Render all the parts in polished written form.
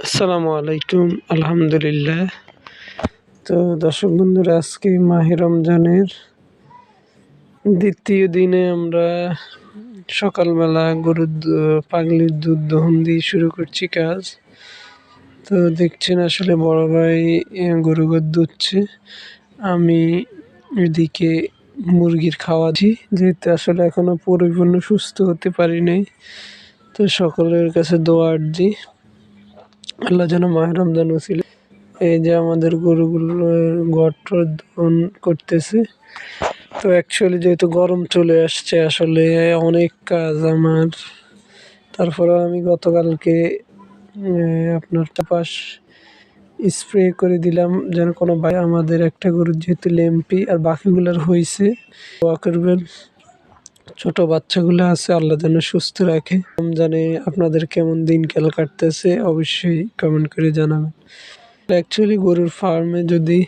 আসসালামু আলাইকুম। আলহামদুলিল্লাহ। তো দর্শক বন্ধুরা, আজকে মাহে রমজানের দ্বিতীয় দিনে আমরা সকালবেলা পাগলির দুধ দহন দিয়ে শুরু করছি কাজ। তো দেখছেন আসলে বড় ভাই গরু দুধছে, আমি এদিকে মুরগির খাওয়াচ্ছি, যেহেতু আসলে এখনো পরিপূর্ণ সুস্থ হতে পারি নাই। তো সকলের কাছে দোয়া আরজি, আল্লাহ যেন মাহে রমজান ওসিলা এই যে আমাদের গরুগুলোর গট দহন করতেছে। তো অ্যাকচুয়ালি যেহেতু গরম চলে আসছে, আসলে অনেক কাজ আমার। তারপরে আমি গতকালকে আপনার চাপাস স্প্রে করে দিলাম যেন কোনো আমাদের একটা গরুর যেহেতু লেম্পি আর বাকিগুলোর হয়েছে। দোয়া করবেন, ছোট বাচ্চাগুলো আছে, আল্লাহ যেন সুস্থ রাখে। রমজানে আপনাদের কেমন দিনকাল কাটতেছে অবশ্যই কমেন্ট করে জানাবেন। অ্যাকচুয়ালি গরুর ফার্মে যদি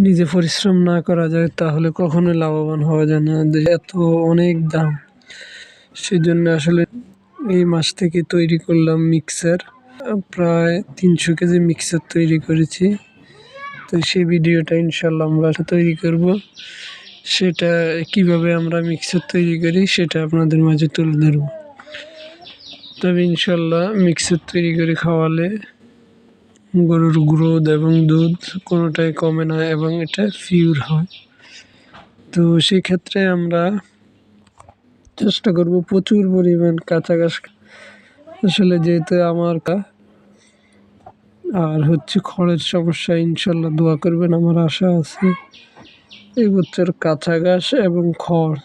নিজে পরিশ্রম না করা যায় তাহলে কখনোই লাভবান হওয়া যায় না, এত অনেক দাম। সেজন্য আসলে এই মাস থেকে তৈরি করলাম মিক্সার, প্রায় 300 কেজি মিক্সার তৈরি করেছি। তো সেই ভিডিওটা ইনশাল্লাহ আমরা তৈরি করব। সেটা কিভাবে আমরা মিক্সার তৈরি করি সেটা আপনাদের মাঝে তুলে ধরব। তবে ইনশাল্লাহ মিক্সার তৈরি করে খাওয়ালে গরুর গ্রোথ এবং দুধ কোনোটাই কমে না এবং এটা পিওর হয়। তো সেক্ষেত্রে আমরা চেষ্টা করব প্রচুর পরিমাণ কাঁচা ঘাস, আসলে যেহেতু আমার আর হচ্ছে খড়ের সমস্যা। ইনশাল্লাহ দোয়া করবেন, আমার আশা আছে এই বছর কাঁচা ঘাস এবং খড়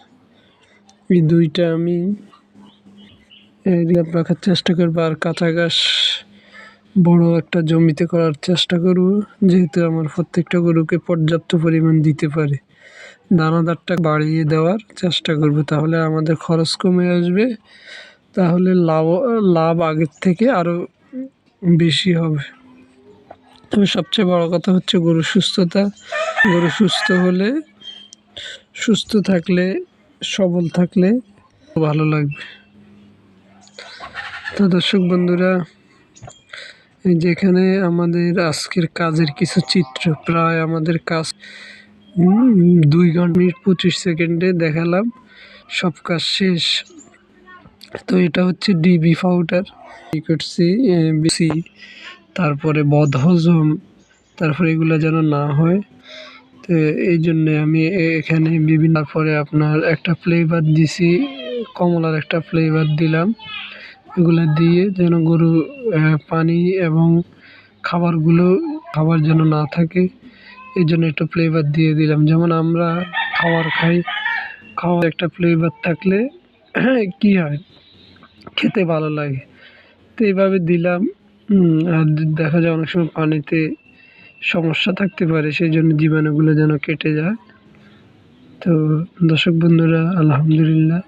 এই দুইটা আমি রাখার চেষ্টা করবো। আর কাঁচা ঘাস বড় একটা জমিতে করার চেষ্টা করব, যেহেতু আমার প্রত্যেকটা গরুকে পর্যাপ্ত পরিমাণ দিতে পারে। দানাদারটা বাড়িয়ে দেওয়ার চেষ্টা করব, তাহলে আমাদের খরচ কমে আসবে, তাহলে লাভ আগের থেকে আরও বেশি হবে। তবে সবচেয়ে বড় কথা হচ্ছে গরুর সুস্থতা। গরু সুস্থ থাকলে সবল থাকলে ভালো লাগবে। তো দর্শক বন্ধুরা, যেখানে আমাদের আজকের কাজের কিছু চিত্র, প্রায় আমাদের কাজ 2 ঘন্টা 25 সেকেন্ডে দেখালাম, সব কাজ শেষ। তো এটা হচ্ছে ডিবি পাউডার করছি, বেশি তারপরে বদহজম, তারপরে এগুলো যেন না হয়। তো এই জন্যে আমি এখানে বিভিন্ন, তারপরে আপনার একটা ফ্লেভার দিছি, কমলার একটা ফ্লেভার দিলাম। এগুলো দিয়ে যেন গরু পানি এবং খাবার যেন না থাকে, এই জন্য একটু ফ্লেভার দিয়ে দিলাম। যেমন আমরা খাবার খাই, খাওয়ার একটা ফ্লেভার থাকলে কি হয়, খেতে ভালো লাগে। তো এইভাবে দিলাম। আর দেখা যায় অনেক সময় পানিতে সমস্যা থাকতে পারে, সেই জন্য জীবাণুগুলো যেন কেটে যায়। তো দর্শক বন্ধুরা, আলহামদুলিল্লাহ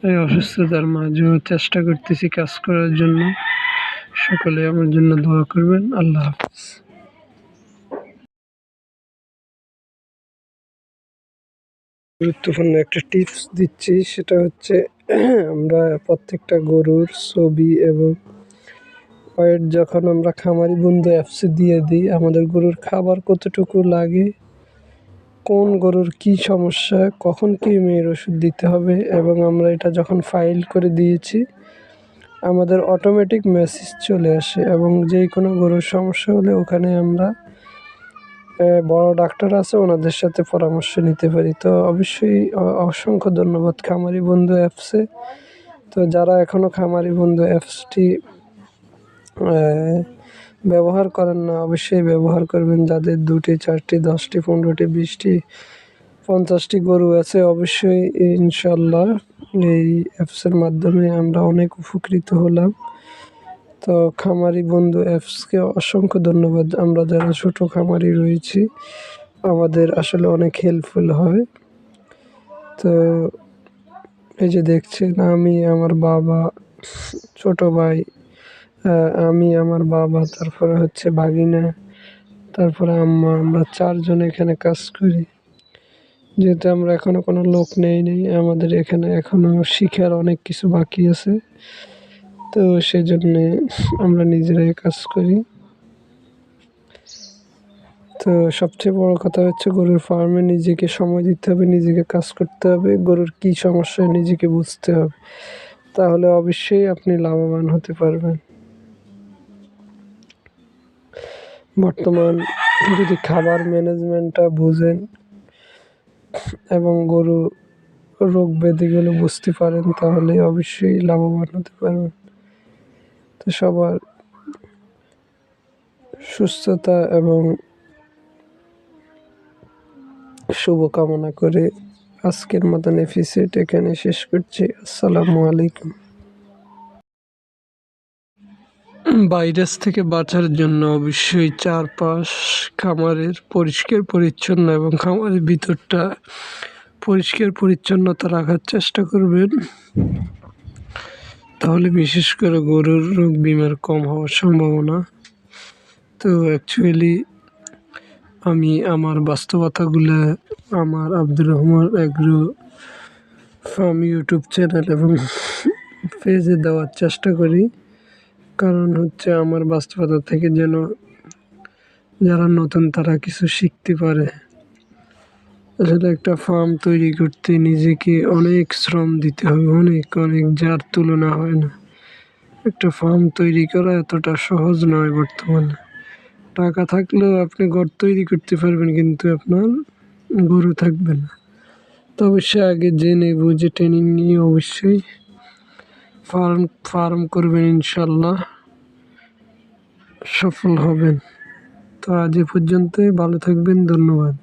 এই অসুস্থতার মাঝেও চেষ্টা করতেছি কাজ করার জন্য। সকলে আমার জন্য দোয়া করবেন। আল্লাহ হাফেজ। গুরুত্বপূর্ণ একটা টিপস দিচ্ছি, সেটা হচ্ছে আমরা প্রত্যেকটা গরুর ছবি এবং ওয়েট যখন আমরা খামারি বন্ধু অ্যাপসে দিয়ে দিই, আমাদের গরুর খাবার কতটুকু লাগে, কোন গরুর কি সমস্যা, কখন কৃমির ওষুধ দিতে হবে, এবং আমরা এটা যখন ফাইল করে দিয়েছি আমাদের অটোমেটিক মেসেজ চলে আসে, এবং যে কোনো গরুর সমস্যা হলে ওখানে আমরা বড় ডাক্তার আছে, ওনাদের সাথে পরামর্শ নিতে পারি। তো অবশ্যই অসংখ্য ধন্যবাদ খামারি বন্ধু অ্যাপসে। তো যারা এখনও খামারি বন্ধু অ্যাপসটি ব্যবহার করেন না, অবশ্যই ব্যবহার করবেন। যাদের 2টি 4টি 10টি 15টি 20টি 50টি গরু আছে, অবশ্যই ইনশাল্লাহ এই অ্যাপসের মাধ্যমে আমরা অনেক উপকৃত হলাম। তো খামারি বন্ধু অ্যাপসকে অসংখ্য ধন্যবাদ। আমরা যারা ছোট খামারি রয়েছি, আমাদের আসলে অনেক হেল্পফুল হয়। তো এই যে দেখছেন, আমি, আমার বাবা, ছোট ভাই, আমি, আমার বাবা, তারপরে হচ্ছে ভাগিনা, তারপরে আম্মা, আমরা 4 জন এখানে কাজ করি। যেহেতু আমরা এখনো কোনো লোক নেই, আমাদের এখানে এখনো শিখার অনেক কিছু বাকি আছে। তো সেজন্যে আমরা নিজেরাই কাজ করি। তো সবচেয়ে বড় কথা হচ্ছে গরুর ফার্মে নিজেকে সময় দিতে হবে, নিজেকে কাজ করতে হবে, গরুর কী সমস্যা নিজেকে বুঝতে হবে, তাহলে অবশ্যই আপনি লাভবান হতে পারবেন। বর্তমান যদি খাবার ম্যানেজমেন্টটা বুঝেন এবং গরু রোগ ব্যাধিগুলো বুঝতে পারেন তাহলে অবশ্যই লাভবান হতে পারবেন। তো সবার সুস্থতা এবং শুভকামনা করে আজকের মতন এপিসোড এখানে শেষ করছি। আসসালামু আলাইকুম। ভাইরাস থেকে বাঁচার জন্য অবশ্যই চারপাশ খামারের পরিষ্কার পরিচ্ছন্ন এবং খামারের ভিতরটা পরিষ্কার পরিচ্ছন্নতা রাখার চেষ্টা করবেন, তাহলে বিশেষ করে গরুর রোগ বিমার কম হওয়ার সম্ভাবনা। তো অ্যাকচুয়ালি আমি আমার বাস্তবতাগুলো আমার Abdur Rahman agro farm YouTube channel এবং পেজে দেওয়ার চেষ্টা করি, কারণ হচ্ছে আমার বাস্তবতা থেকে যেন যারা নতুন তারা কিছু শিখতে পারে। আসলে একটা ফার্ম তৈরি করতে নিজেকে অনেক শ্রম দিতে হবে, অনেক অনেক, যার তুলনা হয় না। একটা ফার্ম তৈরি করা এতটা সহজ নয় বর্তমানে। টাকা থাকলেও আপনি ঘর তৈরি করতে পারবেন, কিন্তু আপনার গরু থাকবে না। তো অবশ্যই আগে জেনে বুঝে ট্রেনিং নিয়ে অবশ্যই ফার্ম করবেন, ইনশাল্লাহ সফল হবেন। তো আজ এ পর্যন্তই, ভালো থাকবেন, ধন্যবাদ।